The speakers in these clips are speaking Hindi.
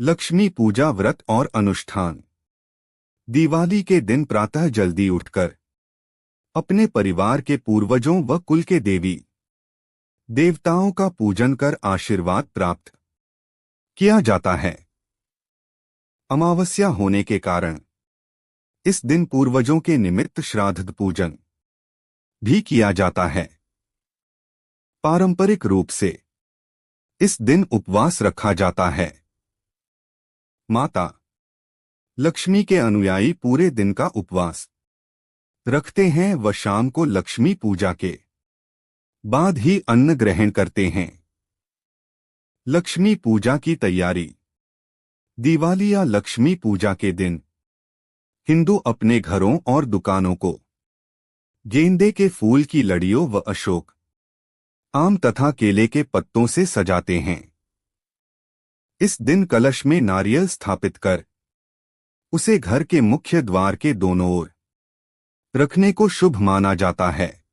लक्ष्मी पूजा व्रत और अनुष्ठान। दिवाली के दिन प्रातः जल्दी उठकर अपने परिवार के पूर्वजों व कुल के देवी देवताओं का पूजन कर आशीर्वाद प्राप्त किया जाता है। अमावस्या होने के कारण इस दिन पूर्वजों के निमित्त श्राद्ध पूजन भी किया जाता है। पारंपरिक रूप से इस दिन उपवास रखा जाता है। माता लक्ष्मी के अनुयायी पूरे दिन का उपवास रखते हैं व शाम को लक्ष्मी पूजा के बाद ही अन्न ग्रहण करते हैं। लक्ष्मी पूजा की तैयारी। दिवाली या लक्ष्मी पूजा के दिन हिंदू अपने घरों और दुकानों को गेंदे के फूल की लड़ियों व अशोक, आम तथा केले के पत्तों से सजाते हैं। इस दिन कलश में नारियल स्थापित कर उसे घर के मुख्य द्वार के दोनों ओर रखने को शुभ माना जाता है।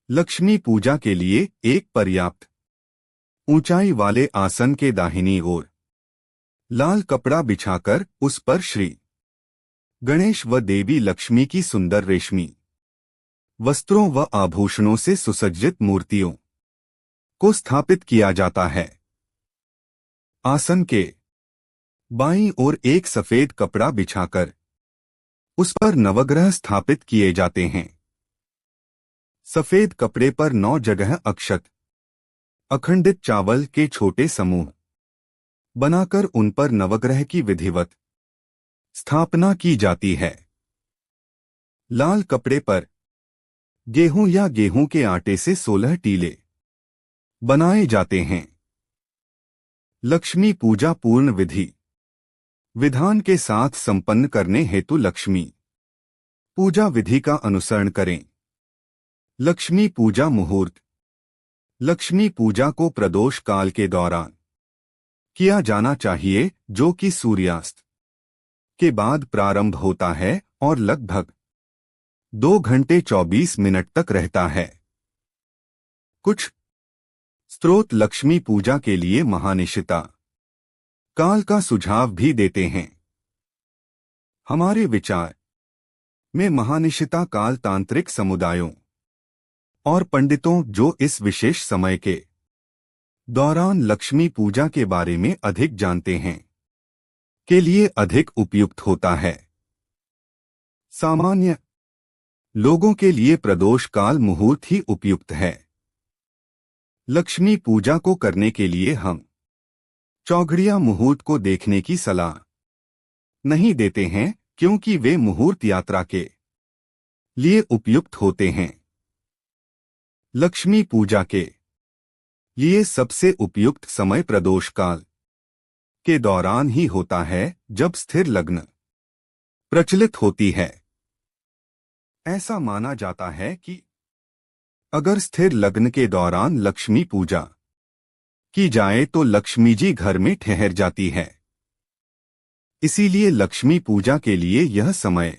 लक्ष्मी पूजा के लिए एक पर्याप्त ऊंचाई वाले आसन के दाहिनी ओर लाल कपड़ा बिछाकर उस पर श्री गणेश व देवी लक्ष्मी की सुंदर रेशमी वस्त्रों व आभूषणों से सुसज्जित मूर्तियों को स्थापित किया जाता है। आसन के बाईं ओर एक सफेद कपड़ा बिछाकर उस पर नवग्रह स्थापित किए जाते हैं। सफेद कपड़े पर 9 जगह अक्षत अखंडित चावल के छोटे समूह बनाकर उन पर नवग्रह की विधिवत स्थापना की जाती है। लाल कपड़े पर गेहूं या गेहूं के आटे से 16 टीले बनाए जाते हैं। लक्ष्मी पूजा पूर्ण विधि विधान के साथ संपन्न करने हेतु लक्ष्मी पूजा विधि का अनुसरण करें। लक्ष्मी पूजा मुहूर्त। लक्ष्मी पूजा को प्रदोष काल के दौरान किया जाना चाहिए, जो कि सूर्यास्त के बाद प्रारंभ होता है और लगभग 2 घंटे 24 मिनट तक रहता है। कुछ स्रोत लक्ष्मी पूजा के लिए महानिशिता काल का सुझाव भी देते हैं। हमारे विचार में महानिशिता काल तांत्रिक समुदायों और पंडितों जो इस विशेष समय के दौरान लक्ष्मी पूजा के बारे में अधिक जानते हैं के लिए अधिक उपयुक्त होता है। सामान्य लोगों के लिए प्रदोष काल मुहूर्त ही उपयुक्त है। लक्ष्मी पूजा को करने के लिए हम चौघड़िया मुहूर्त को देखने की सलाह नहीं देते हैं, क्योंकि वे मुहूर्त यात्रा के लिए उपयुक्त होते हैं। लक्ष्मी पूजा के लिए सबसे उपयुक्त समय प्रदोष काल के दौरान ही होता है, जब स्थिर लग्न प्रचलित होती है। ऐसा माना जाता है कि अगर स्थिर लग्न के दौरान लक्ष्मी पूजा की जाए तो लक्ष्मी जी घर में ठहर जाती है। इसीलिए लक्ष्मी पूजा के लिए यह समय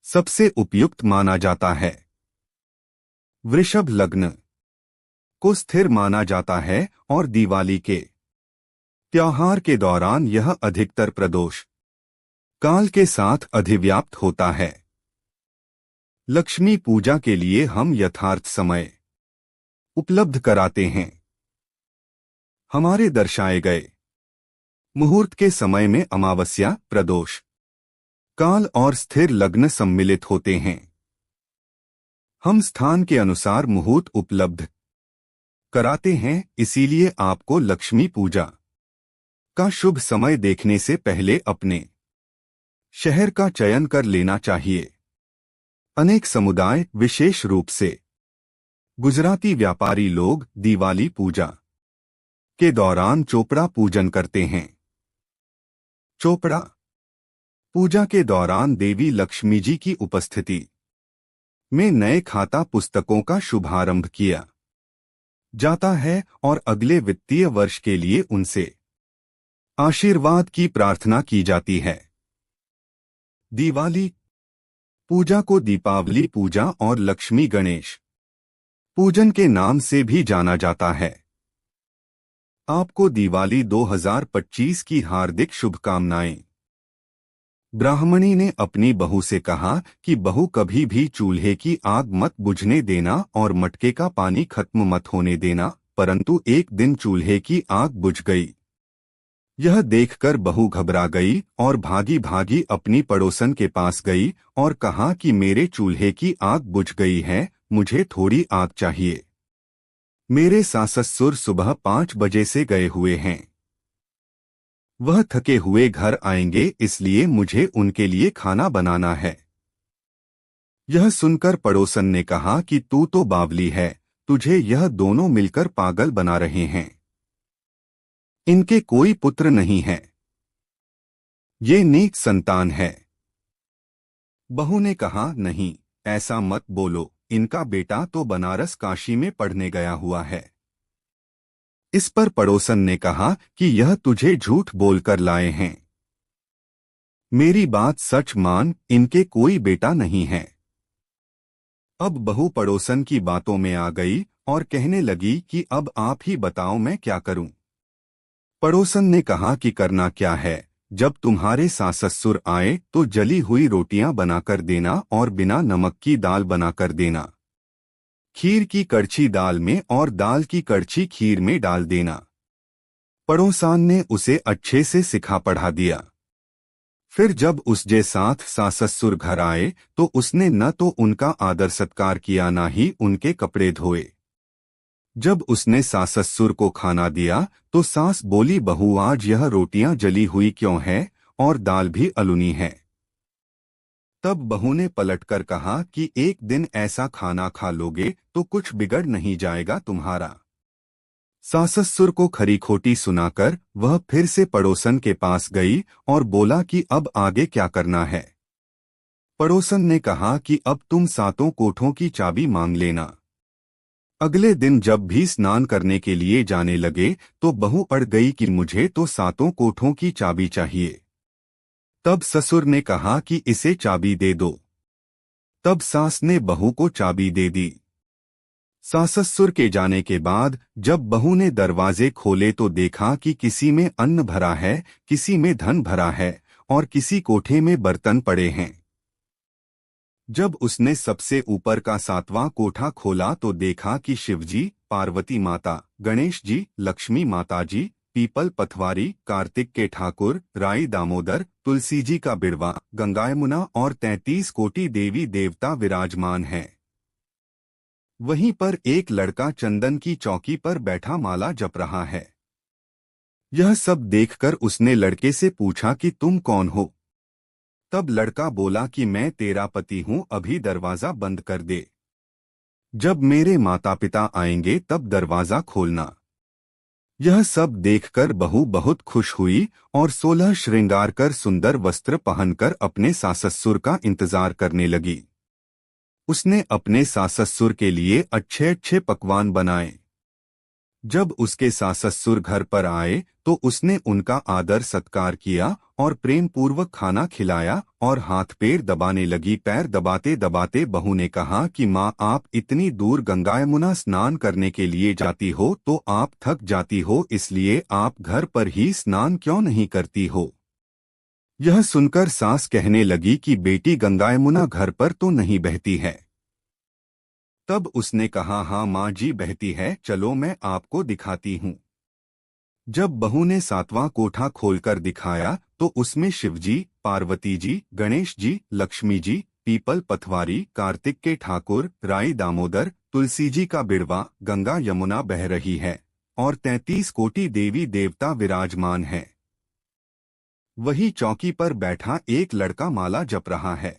सबसे उपयुक्त माना जाता है। वृषभ लग्न को स्थिर माना जाता है और दिवाली के त्योहार के दौरान यह अधिकतर प्रदोष काल के साथ अधिव्याप्त होता है। लक्ष्मी पूजा के लिए हम यथार्थ समय उपलब्ध कराते हैं। हमारे दर्शाए गए मुहूर्त के समय में अमावस्या, प्रदोष काल और स्थिर लग्न सम्मिलित होते हैं। हम स्थान के अनुसार मुहूर्त उपलब्ध कराते हैं, इसीलिए आपको लक्ष्मी पूजा का शुभ समय देखने से पहले अपने शहर का चयन कर लेना चाहिए। अनेक समुदाय, विशेष रूप से गुजराती व्यापारी लोग दिवाली पूजा के दौरान चोपड़ा पूजन करते हैं। चोपड़ा पूजा के दौरान देवी लक्ष्मी जी की उपस्थिति में नए खाता पुस्तकों का शुभारंभ किया जाता है और अगले वित्तीय वर्ष के लिए उनसे आशीर्वाद की प्रार्थना की जाती है। दिवाली पूजा को दीपावली पूजा और लक्ष्मी गणेश पूजन के नाम से भी जाना जाता है। आपको दिवाली 2025 की हार्दिक शुभकामनाएं। ब्राह्मणी ने अपनी बहू से कहा कि बहू कभी भी चूल्हे की आग मत बुझने देना और मटके का पानी खत्म मत होने देना, परंतु एक दिन चूल्हे की आग बुझ गई। यह देखकर बहू घबरा गई और भागी भागी अपनी पड़ोसन के पास गई और कहा कि मेरे चूल्हे की आग बुझ गई है, मुझे थोड़ी आग चाहिए। मेरे सास-ससुर सुबह 5 बजे से गए हुए हैं। वह थके हुए घर आएंगे, इसलिए मुझे उनके लिए खाना बनाना है। यह सुनकर पड़ोसन ने कहा कि तू तो बावली है, तुझे यह दोनों मिलकर पागल बना रहे हैं। इनके कोई पुत्र नहीं है, ये नीच संतान है। बहू ने कहा, नहीं, ऐसा मत बोलो, इनका बेटा तो बनारस काशी में पढ़ने गया हुआ है। इस पर पड़ोसन ने कहा कि यह तुझे झूठ बोलकर लाए हैं। मेरी बात सच मान, इनके कोई बेटा नहीं है। अब बहू पड़ोसन की बातों में आ गई और कहने लगी कि अब आप ही बताओ मैं क्या करूं। पड़ोसन ने कहा कि करना क्या है, जब तुम्हारे सास-ससुर आए तो जली हुई रोटियां बनाकर देना और बिना नमक की दाल बनाकर देना। खीर की कड़छी दाल में और दाल की कड़छी खीर में डाल देना। पड़ोसान ने उसे अच्छे से सिखा पढ़ा दिया। फिर जब उसके साथ सास-ससुर घर आए तो उसने न तो उनका आदर सत्कार किया, न ही उनके कपड़े धोए। जब उसने सास-ससुर को खाना दिया तो सास बोली, बहू आज यह रोटियां जली हुई क्यों है और दाल भी अलुनी है। तब बहू ने पलटकर कहा कि एक दिन ऐसा खाना खा लोगे तो कुछ बिगड़ नहीं जाएगा तुम्हारा। सास-ससुर को खरी खोटी सुनाकर वह फिर से पड़ोसन के पास गई और बोला कि अब आगे क्या करना है। पड़ोसन ने कहा कि अब तुम सातों कोठों की चाबी मांग लेना। अगले दिन जब भी स्नान करने के लिए जाने लगे तो बहू अड़ गई कि मुझे तो सातों कोठों की चाबी चाहिए। तब ससुर ने कहा कि इसे चाबी दे दो। तब सास ने बहू को चाबी दे दी। सास-ससुर के जाने के बाद जब बहू ने दरवाजे खोले तो देखा कि किसी में अन्न भरा है, किसी में धन भरा है और किसी कोठे में बर्तन पड़े हैं। जब उसने सबसे ऊपर का 7वां कोठा खोला तो देखा कि शिवजी, पार्वती माता, गणेश जी, लक्ष्मी माता जी, पीपल पथवारी, कार्तिक के ठाकुर, राई दामोदर, तुलसी जी का बिड़वा, गंगा यमुना और 33 कोटि देवी देवता विराजमान हैं। वहीं पर एक लड़का चंदन की चौकी पर बैठा माला जप रहा है। यह सब देखकर उसने लड़के से पूछा कि तुम कौन हो। तब लड़का बोला कि मैं तेरा पति हूं, अभी दरवाजा बंद कर दे। जब मेरे माता पिता आएंगे तब दरवाजा खोलना। यह सब देखकर बहू बहुत खुश हुई और 16 श्रृंगार कर सुंदर वस्त्र पहनकर अपने सास-ससुर का इंतजार करने लगी। उसने अपने सास-ससुर के लिए अच्छे अच्छे पकवान बनाए। जब उसके सास-ससुर घर पर आए तो उसने उनका आदर सत्कार किया और प्रेम पूर्वक खाना खिलाया और हाथ पैर दबाने लगी। पैर दबाते दबाते बहू ने कहा कि माँ, आप इतनी दूर गंगा यमुना स्नान करने के लिए जाती हो तो आप थक जाती हो, इसलिए आप घर पर ही स्नान क्यों नहीं करती हो। यह सुनकर सास कहने लगी कि बेटी, गंगा यमुना घर पर तो नहीं बहती है। तब उसने कहा, हाँ माँ जी बहती है, चलो मैं आपको दिखाती हूँ। जब बहू ने 7वां कोठा खोलकर दिखाया तो उसमें शिवजी, पार्वती जी, गणेश जी, लक्ष्मी जी, पीपल पथवारी, कार्तिक के ठाकुर, राई दामोदर, तुलसी जी का बिड़वा, गंगा यमुना बह रही है और 33 कोटि देवी देवता विराजमान है। वही चौकी पर बैठा एक लड़का माला जप रहा है।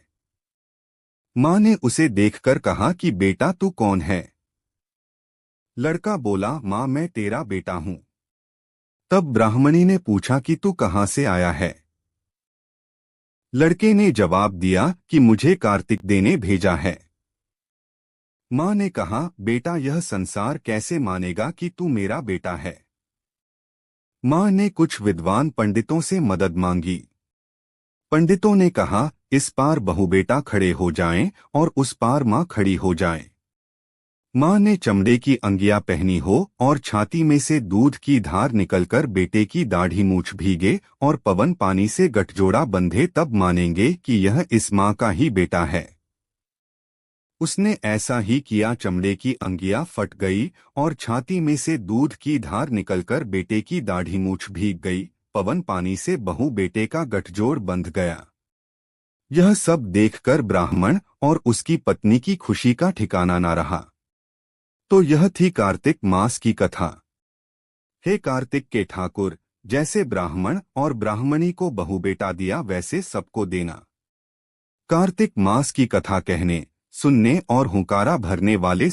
माँ ने उसे देखकर कहा कि बेटा तू कौन है। लड़का बोला, माँ मैं तेरा बेटा हूँ। तब ब्राह्मणी ने पूछा कि तू कहाँ से आया है। लड़के ने जवाब दिया कि मुझे कार्तिक ने भेजा है। माँ ने कहा, बेटा यह संसार कैसे मानेगा कि तू मेरा बेटा है। माँ ने कुछ विद्वान पंडितों से मदद मांगी। पंडितों ने कहा, इस पार बहू बेटा खड़े हो जाएं और उस पार माँ खड़ी हो जाए। माँ ने चमड़े की अंगिया पहनी हो और छाती में से दूध की धार निकलकर बेटे की दाढ़ी मूछ भीगे और पवन पानी से गठजोड़ा बंधे, तब मानेंगे कि यह इस माँ का ही बेटा है। उसने ऐसा ही किया। चमड़े की अंगिया फट गई और छाती में से दूध की धार निकलकर बेटे की दाढ़ी मूछ भीग गई। पवन पानी से बहू बेटे का गठजोड़ बंध गया। यह सब देखकर ब्राह्मण और उसकी पत्नी की खुशी का ठिकाना न रहा। तो यह थी कार्तिक मास की कथा। हे कार्तिक के ठाकुर, जैसे ब्राह्मण और ब्राह्मणी को बहू बेटा दिया वैसे सबको देना। कार्तिक मास की कथा कहने, सुनने और हुंकारा भरने वाले